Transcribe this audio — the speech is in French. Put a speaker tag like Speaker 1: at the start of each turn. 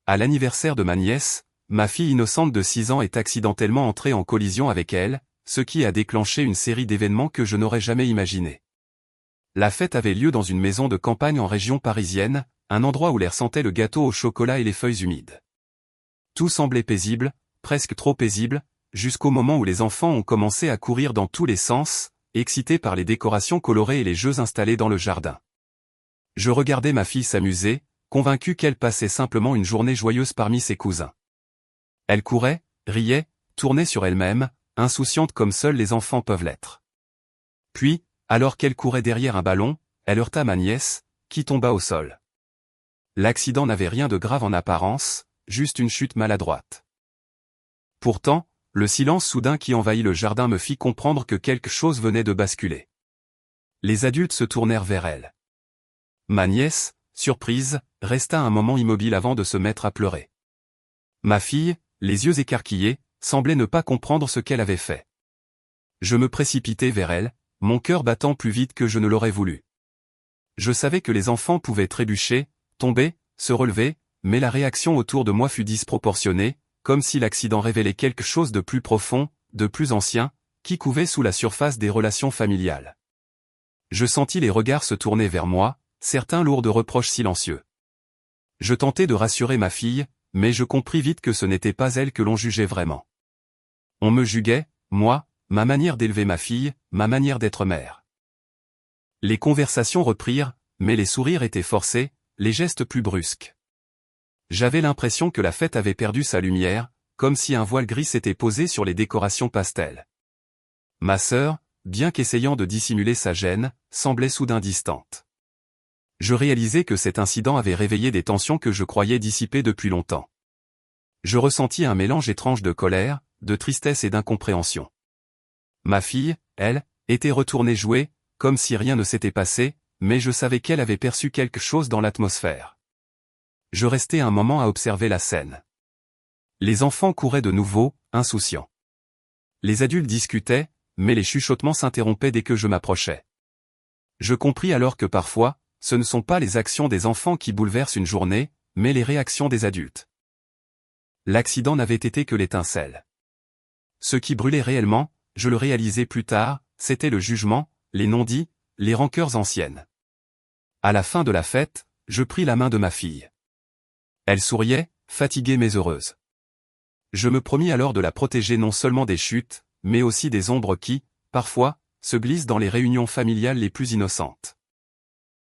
Speaker 1: À l'anniversaire de ma nièce, ma fille innocente de 6 ans est accidentellement entrée en collision avec elle, ce qui a déclenché une série d'événements que je n'aurais jamais imaginés. La fête avait lieu dans une maison de campagne en région parisienne, un endroit où l'air sentait le gâteau au chocolat et les feuilles humides. Tout semblait paisible, presque trop paisible, jusqu'au moment où les enfants ont commencé à courir dans tous les sens, excités par les décorations colorées et les jeux installés dans le jardin. Je regardais ma fille s'amuser, convaincue qu'elle passait simplement une journée joyeuse parmi ses cousins. Elle courait, riait, tournait sur elle-même, insouciante comme seuls les enfants peuvent l'être. Puis, alors qu'elle courait derrière un ballon, elle heurta ma nièce, qui tomba au sol. L'accident n'avait rien de grave en apparence, juste une chute maladroite. Pourtant, le silence soudain qui envahit le jardin me fit comprendre que quelque chose venait de basculer. Les adultes se tournèrent vers elle. Ma nièce, surprise, resta un moment immobile avant de se mettre à pleurer. Ma fille, les yeux écarquillés, semblait ne pas comprendre ce qu'elle avait fait. Je me précipitai vers elle, mon cœur battant plus vite que je ne l'aurais voulu. Je savais que les enfants pouvaient trébucher, tomber, se relever, mais la réaction autour de moi fut disproportionnée, comme si l'accident révélait quelque chose de plus profond, de plus ancien, qui couvait sous la surface des relations familiales. Je sentis les regards se tourner vers moi, certains lourds de reproches silencieux. Je tentai de rassurer ma fille, mais je compris vite que ce n'était pas elle que l'on jugeait vraiment. On me juguait, moi, ma manière d'élever ma fille, ma manière d'être mère. Les conversations reprirent, mais les sourires étaient forcés, les gestes plus brusques. J'avais l'impression que la fête avait perdu sa lumière, comme si un voile gris s'était posé sur les décorations pastel. Ma sœur, bien qu'essayant de dissimuler sa gêne, semblait soudain distante. Je réalisais que cet incident avait réveillé des tensions que je croyais dissipées depuis longtemps. Je ressentis un mélange étrange de colère, de tristesse et d'incompréhension. Ma fille, elle, était retournée jouer, comme si rien ne s'était passé, mais je savais qu'elle avait perçu quelque chose dans l'atmosphère. Je restai un moment à observer la scène. Les enfants couraient de nouveau, insouciants. Les adultes discutaient, mais les chuchotements s'interrompaient dès que je m'approchais. Je compris alors que parfois, ce ne sont pas les actions des enfants qui bouleversent une journée, mais les réactions des adultes. L'accident n'avait été que l'étincelle. Ce qui brûlait réellement, je le réalisais plus tard, c'était le jugement, les non-dits, les rancœurs anciennes. À la fin de la fête, je pris la main de ma fille. Elle souriait, fatiguée mais heureuse. Je me promis alors de la protéger non seulement des chutes, mais aussi des ombres qui, parfois, se glissent dans les réunions familiales les plus innocentes.